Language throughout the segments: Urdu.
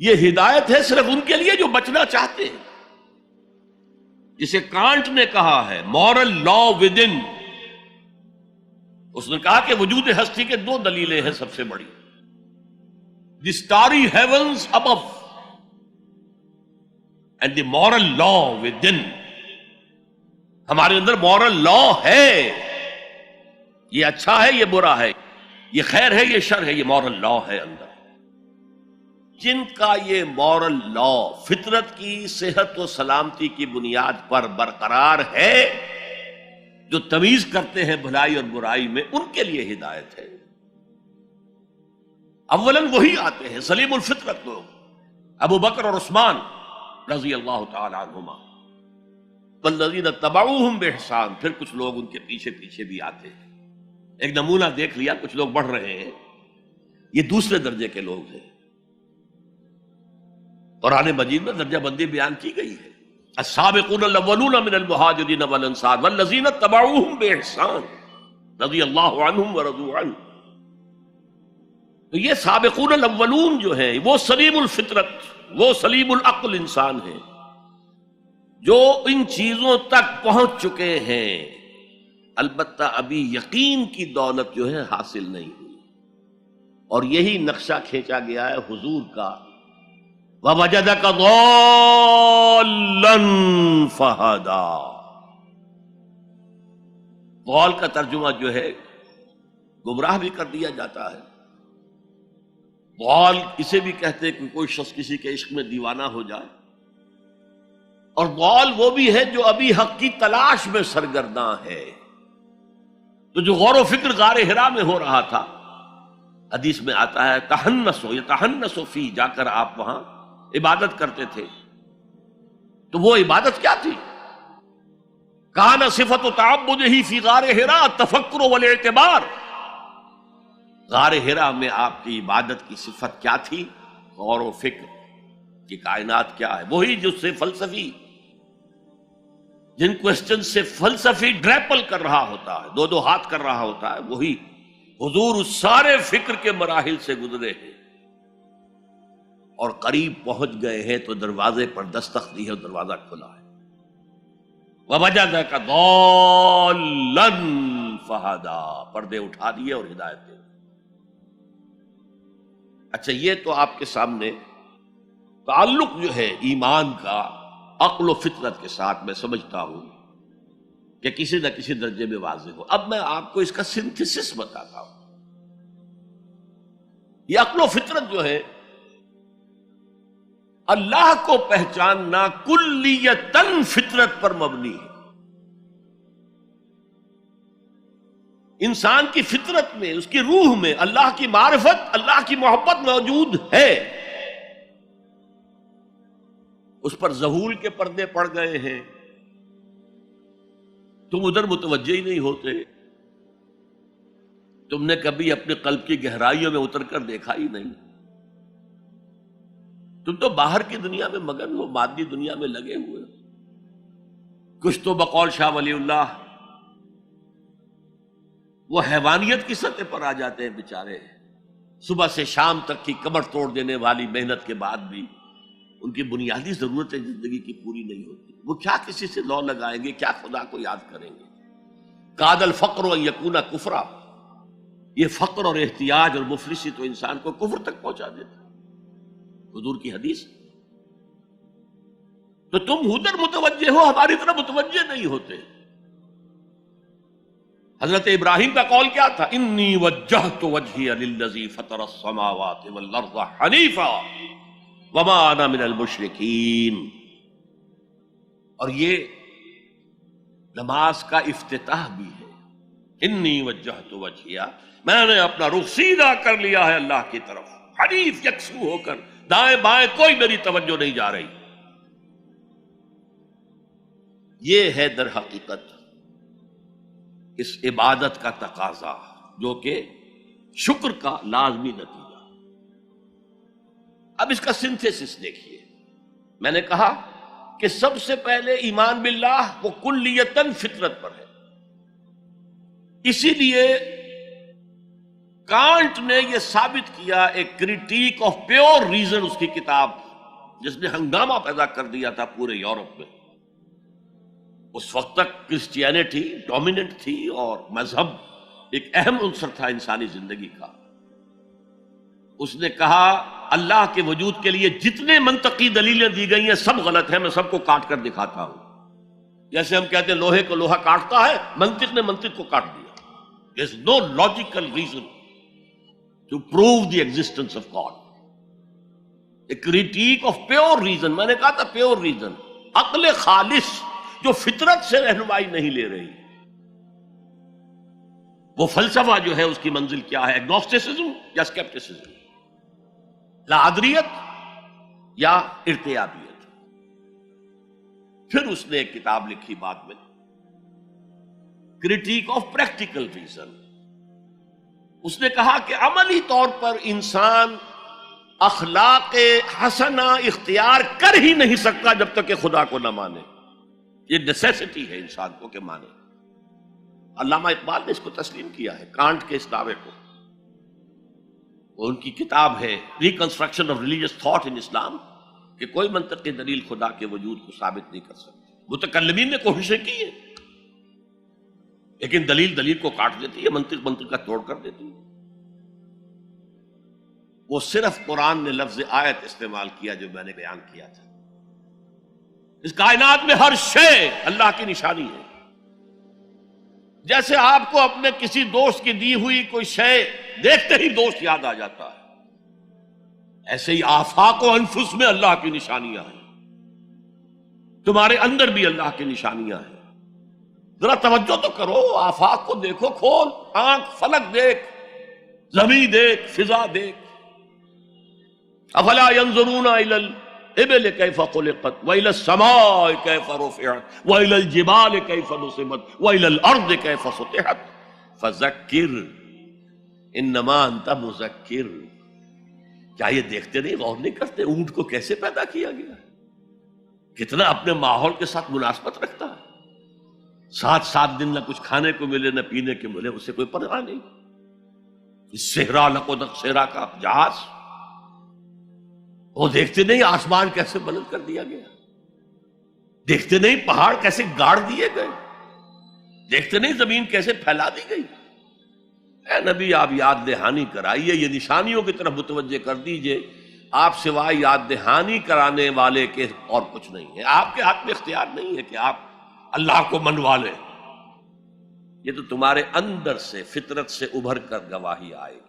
یہ ہدایت ہے صرف ان کے لیے جو بچنا چاہتے ہیں. جسے کانٹ نے کہا ہے مورل لا ود ان. اس نے کہا کہ وجود ہستی کے دو دلیلیں ہیں سب سے بڑی. The starry heavens above and the moral law within. ہمارے اندر مورل لا ہے. یہ اچھا ہے، یہ برا ہے، یہ خیر ہے، یہ شر ہے، یہ مورل لا ہے اندر. جن کا یہ مورل لا فطرت کی صحت و سلامتی کی بنیاد پر برقرار ہے، جو تمیز کرتے ہیں بھلائی اور برائی میں، ان کے لیے ہدایت ہے. اولاً وہی آتے ہیں سلیم الفطرت لوگ، ابو بکر اور عثمان رضی اللہ تعالی عنہما، والذین اتبعوہم بإحسان. پھر کچھ لوگ ان کے پیچھے پیچھے بھی آتے ہیں. ایک نمونہ دیکھ لیا، کچھ لوگ بڑھ رہے ہیں، یہ دوسرے درجے کے لوگ ہیں. قرآن مجید میں درجہ بندی بیان کی گئی ہے. السابقون الاولون من المہاجرین والانصار والذین اتبعوہم بإحسان رضی اللہ عنہم ورضوا عنہ. تو یہ سابقون الاولون جو ہیں وہ سلیم الفطرت، وہ سلیم العقل انسان ہیں جو ان چیزوں تک پہنچ چکے ہیں. البتہ ابھی یقین کی دولت جو ہے حاصل نہیں ہوئی، اور یہی نقشہ کھینچا گیا ہے حضور کا وَوَجَدَكَ ضَالًّا فَهَدَىٰ. ضال کا ترجمہ جو ہے گمراہ بھی کر دیا جاتا ہے. ضال اسے بھی کہتے ہیں کہ کوئی شخص کسی کے عشق میں دیوانہ ہو جائے، اور ضال وہ بھی ہے جو ابھی حق کی تلاش میں سرگرداں ہے. تو جو غور و فکر غار حرا میں ہو رہا تھا، حدیث میں آتا ہے تحنسو یتحنسو فی، جا کر آپ وہاں عبادت کرتے تھے. تو وہ عبادت کیا تھی؟ کان صفت تعبدہ فی غار حرا التفکر والاعتبار. غار حرا میں آپ کی عبادت کی صفت کیا تھی؟ غور و فکر کہ کائنات کیا ہے. وہی جو سے فلسفی، جن کوسچن سے فلسفی ڈریپل کر رہا ہوتا ہے، دو دو ہاتھ کر رہا ہوتا ہے، وہی حضور اس سارے فکر کے مراحل سے گزرے ہیں اور قریب پہنچ گئے ہیں. تو دروازے پر دستک دی ہے اور دروازہ کھلا ہے. وَوَجَدَكَ ضَالًّا فَهَدَىٰ. پردے اٹھا دیے اور ہدایت دے. اچھا، یہ تو آپ کے سامنے تعلق جو ہے ایمان کا عقل و فطرت کے ساتھ میں سمجھتا ہوں کہ کسی نہ کسی درجے میں واضح ہو. اب میں آپ کو اس کا سنتھسس بتاتا ہوں. یہ عقل و فطرت جو ہے اللہ کو پہچاننا کلیتاً فطرت پر مبنی ہے. انسان کی فطرت میں، اس کی روح میں اللہ کی معرفت، اللہ کی محبت موجود ہے. اس پر ظہول کے پردے پڑ گئے ہیں، تم ادھر متوجہ ہی نہیں ہوتے. تم نے کبھی اپنے قلب کی گہرائیوں میں اتر کر دیکھا ہی نہیں. تم تو باہر کی دنیا میں مگن ہو، مادی دنیا میں لگے ہوئے. کچھ تو بقول شاہ ولی اللہ وہ حیوانیت کی سطح پر آ جاتے ہیں بیچارے. صبح سے شام تک کی کمر توڑ دینے والی محنت کے بعد بھی ان کی بنیادی ضرورتیں زندگی کی پوری نہیں ہوتی. وہ کیا کسی سے لو لگائیں گے، کیا خدا کو یاد کریں گے. کاد الفقر ان یکون کفرا. یہ فقر اور احتیاج اور مفلسی تو انسان کو کفر تک پہنچا دیتا. حضور کی حدیث. تو تم ادھر متوجہ ہو، ہماری طرح متوجہ نہیں ہوتے. حضرت ابراہیم کا قول کیا تھا؟ انی وجہت وجہی للذی فطر السماوات والارض حنیفا وما انا من المشرکین. اور یہ نماز کا افتتاح بھی ہے. انی وجہت وجہی، میں نے اپنا رخ سیدھا کر لیا ہے اللہ کی طرف، حنیف یکسو ہو کر. دائیں بائیں کوئی میری توجہ نہیں جا رہی. یہ ہے در حقیقت اس عبادت کا تقاضا، جو کہ شکر کا لازمی نتیجہ. اب اس کا سنتھیسس دیکھیے. میں نے کہا کہ سب سے پہلے ایمان باللہ وہ کلیتاً فطرت پر ہے. اسی لیے کانٹ نے یہ ثابت کیا، ایک کریٹیک آف پیور ریزن، اس کی کتاب جس نے ہنگامہ پیدا کر دیا تھا پورے یورپ میں. اس وقت تک کرسچینٹی ڈومیننٹ تھی اور مذہب ایک اہم عنصر تھا انسانی زندگی کا. اس نے کہا اللہ کے وجود کے لیے جتنے منطقی دلیلیں دی گئی ہیں سب غلط ہیں، میں سب کو کاٹ کر دکھاتا ہوں. جیسے ہم کہتے ہیں لوہے کو لوہا کاٹتا ہے، منطق نے منطق کو کاٹ دیا. There is no logical reason to prove the existence of God. A critique of pure reason، میں نے کہا تھا pure reason، عقل خالص جو فطرت سے رہنمائی نہیں لے رہی. وہ فلسفہ جو ہے اس کی منزل کیا ہے، ایگنوسٹسزم یا اسکیپٹسزم، لا ادریت یا ارتیابیت. پھر اس نے ایک کتاب لکھی بعد میں، کریٹیک آف پریکٹیکل ریزن. اس نے کہا کہ عملی طور پر انسان اخلاق حسنہ اختیار کر ہی نہیں سکتا جب تک کہ خدا کو نہ مانے. یہ نیسیسٹی ہے انسان کو کہ مانے. علامہ اقبال نے اس کو تسلیم کیا ہے، کانٹ کے اس دعوے کو. وہ ان کی کتاب ہے reconstruction of religious thought in Islam, کہ کوئی منطقی دلیل خدا کے وجود کو ثابت نہیں کر سکتی. متکلمین نے کوششیں کی ہیں لیکن دلیل کو کاٹ دیتی ہے، منطق کا توڑ کر دیتی ہے. وہ صرف قرآن نے لفظ آیت استعمال کیا جو میں نے بیان کیا تھا. اس کائنات میں ہر شے اللہ کی نشانی ہے. جیسے آپ کو اپنے کسی دوست کی دی ہوئی کوئی شے دیکھتے ہی دوست یاد آ جاتا ہے، ایسے ہی آفاق و انفس میں اللہ کی نشانیاں ہیں. تمہارے اندر بھی اللہ کی نشانیاں ہیں. ذرا توجہ تو کرو، آفاق کو دیکھو، کھول آنکھ، فلک دیکھ، زمین دیکھ، فضا دیکھ. افلا ينظرون الى الابل كيف خلقت والى السماء كيف رفعت والى الجبال كيف نصبت والى الارض كيف سطحت فذكر انما انت مذکر. کیا یہ دیکھتے نہیں، غور نہیں کرتے اونٹ کو کیسے پیدا کیا گیا، کتنا اپنے ماحول کے ساتھ مناسبت رکھتا ہے. 7 دن نہ کچھ کھانے کو ملے نہ پینے کو ملے، اسے کوئی پرواہ نہیں. اس صحرا لقدق صحرا کا جہاز، وہ دیکھتے نہیں آسمان کیسے بلند کر دیا گیا، دیکھتے نہیں پہاڑ کیسے گاڑ دیے گئے، دیکھتے نہیں زمین کیسے پھیلا دی گئی. اے نبی آپ یاد دہانی کرائیے، یہ نشانیوں کی طرف متوجہ کر دیجئے. آپ سوائے یاد دہانی کرانے والے کے اور کچھ نہیں ہے. آپ کے ہاتھ میں اختیار نہیں ہے کہ آپ اللہ کو منوا لیں. یہ تو تمہارے اندر سے فطرت سے ابھر کر گواہی آئے گی.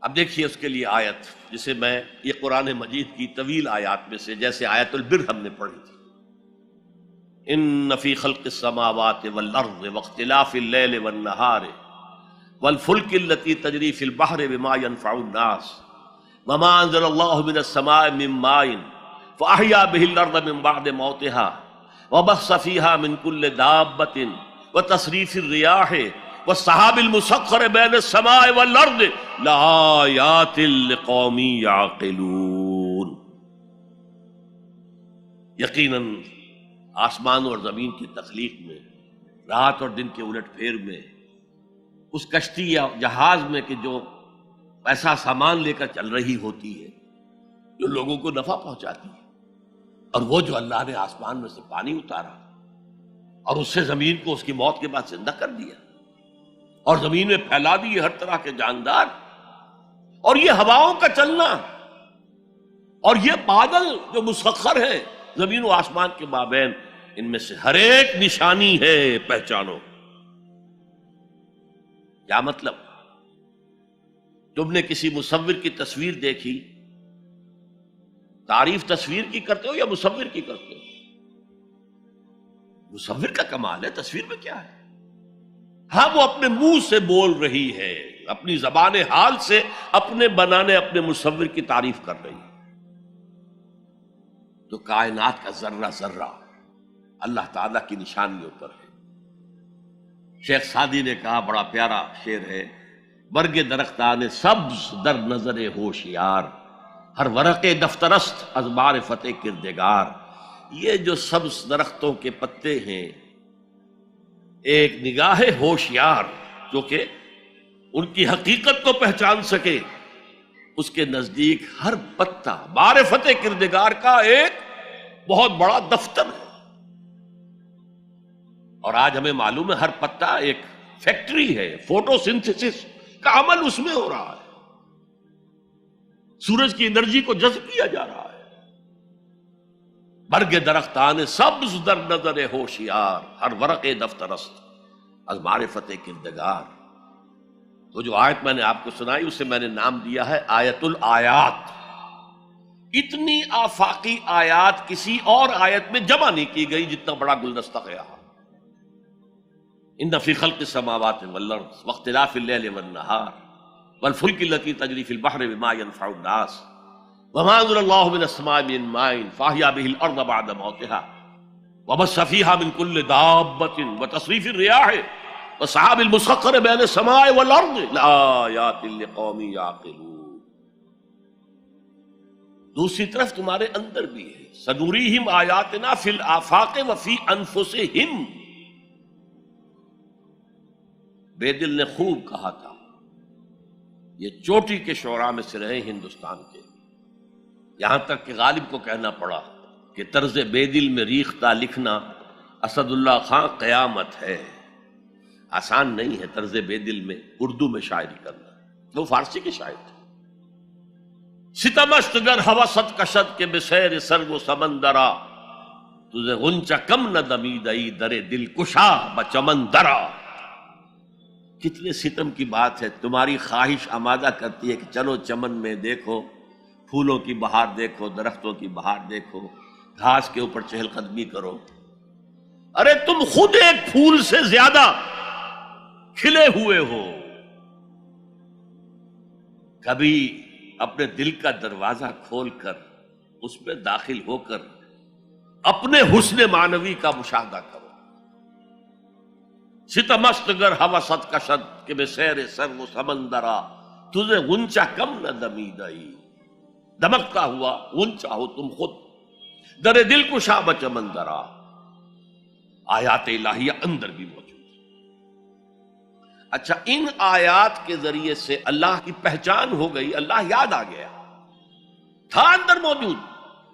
اب دیکھیے اس کے لیے آیت، جسے میں یہ قرآن مجید کی طویل آیات میں سے، جیسے آیت البر ہم نے پڑھی تھی، ان فی خلق السماوات والارض واختلاف اللیل والنہار والفلک التي تجری فی البحر بما ينفع الناس وما انزل اللہ من السماء من ماء فاحیا به الارض من بعد موتها وبث فیہا من کل دابۃ وتصریف الریاح والسحاب المسخر بین السماء والارض لآیات لقوم یعقلون. یقیناً آسمان اور زمین کی تخلیق میں، رات اور دن کے الٹ پھیر میں، اس کشتی یا جہاز میں کہ جو ایسا سامان لے کر چل رہی ہوتی ہے جو لوگوں کو نفع پہنچاتی ہے، اور وہ جو اللہ نے آسمان میں سے پانی اتارا اور اس سے زمین کو اس کی موت کے بعد زندہ کر دیا اور زمین میں پھیلا دیے ہر طرح کے جاندار، اور یہ ہواؤں کا چلنا اور یہ بادل جو مسخر ہیں زمین و آسمان کے مابین، ان میں سے ہر ایک نشانی ہے، پہچانو. کیا مطلب؟ تم نے کسی مصور کی تصویر دیکھی، تعریف تصویر کی کرتے ہو یا مصور کی کرتے ہو؟ مصور کا کمال ہے، تصویر میں کیا ہے؟ ہاں وہ اپنے منہ سے بول رہی ہے، اپنی زبان حال سے اپنے بنانے اپنے مصور کی تعریف کر رہی ہے. تو کائنات کا ذرہ ذرہ اللہ تعالیٰ کی نشانیوں پر ہے. شیخ سعدی نے کہا، بڑا پیارا شعر ہے، برگ درختان سبز در نظر ہوشیار ہر ورق دفترست از معرفت کردگار. یہ جو سبز درختوں کے پتے ہیں، ایک نگاہ ہوشیار جو کہ ان کی حقیقت کو پہچان سکے، اس کے نزدیک ہر پتہ معرفت کردگار کا ایک بہت بڑا دفتر ہے۔ اور آج ہمیں معلوم ہے ہر پتہ ایک فیکٹری ہے، فوٹو سنتھسس کا عمل اس میں ہو رہا ہے، سورج کی انرجی کو جذب کیا جا رہا ہے۔ برگ درختان سبز در نظر ہوشیار، ہر ورق دفتر است از معرفت کردگار۔ وہ جو آیت میں نے آپ کو سنائی اسے میں نے نام دیا ہے آیت الآیات۔ اتنی آفاقی آیات کسی اور آیت میں جمع نہیں کی گئی جتنا بڑا گلدستہ ہے یہاں۔ ان فی خلق السماوات والارض واختلاف اللیل والنہار والفلک التي تجری فی البحر بما ينفع الناس وما انزل اللہ من السماء من ماء فاحیا به الارض بعد موتها وبث فیہا من کل دابۃ وتصریف الرياح والسحاب المسخر بین السماء والارض لآیات لقوم یعقلون۔ دوسری طرف تمہارے اندر بھی ہے، سنوریہم آیاتنا فی الآفاق وفی انفسہم۔ بے دل نے خوب کہا تھا، یہ چوٹی کے شعراء میں سے رہے ہندوستان کے، یہاں تک کہ غالب کو کہنا پڑا کہ طرز بے دل میں ریختہ لکھنا اسد اللہ خان قیامت ہے۔ آسان نہیں ہے طرز بے دل میں اردو میں شاعری کرنا، وہ فارسی کے شاعر تھے۔ ستمست گر ہوست کشد کے بسیر سر و سمندرا تجھے غنچہ کم نہ دمیدئی در دل کشا بچمن درا۔ کتنے ستم کی بات ہے، تمہاری خواہش آمادہ کرتی ہے کہ چلو چمن میں دیکھو، پھولوں کی بہار دیکھو، درختوں کی بہار دیکھو، گھاس کے اوپر چہل قدمی کرو۔ ارے تم خود ایک پھول سے زیادہ کھلے ہوئے ہو۔ کبھی اپنے دل کا دروازہ کھول کر اس میں داخل ہو کر اپنے حسن معنوی کا مشاہدہ کرو۔ ستمست گر ہوست کشد کہ بے سیر سر و سمندرا تجھے غنچہ کم نہ دمیدئی، دمکتا ہوا غنچہ ہو تم خود در دل کشا بچمندرا۔ آیات الہیہ اندر بھی موجود۔ اچھا، ان آیات کے ذریعے سے اللہ کی پہچان ہو گئی، اللہ یاد آ گیا، تھا اندر موجود،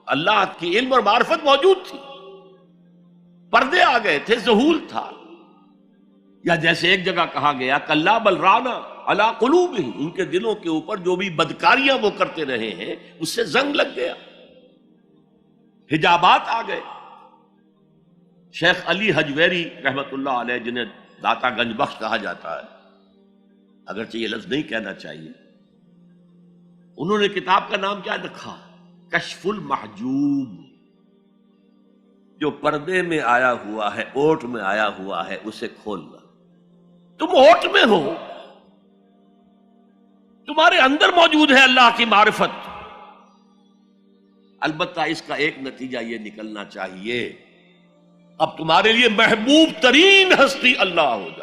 اللہ کی علم اور معرفت موجود تھی، پردے آ گئے تھے، ظہور تھا۔ یا جیسے ایک جگہ کہا گیا کلا بل رانا علی قلوبہم، ان کے دلوں کے اوپر جو بھی بدکاریاں وہ کرتے رہے ہیں اس سے زنگ لگ گیا، حجابات آ گئے۔ شیخ علی حجویری رحمت اللہ علیہ، جنہیں داتا گنج بخش کہا جاتا ہے، اگرچہ یہ لفظ نہیں کہنا چاہیے، انہوں نے کتاب کا نام کیا رکھا؟ کشف المحجوب۔ جو پردے میں آیا ہوا ہے، اوٹ میں آیا ہوا ہے، اسے کھولنا۔ تم اوٹ میں ہو، تمہارے اندر موجود ہے اللہ کی معرفت۔ البتہ اس کا ایک نتیجہ یہ نکلنا چاہیے، اب تمہارے لیے محبوب ترین ہستی اللہ ہو جائے۔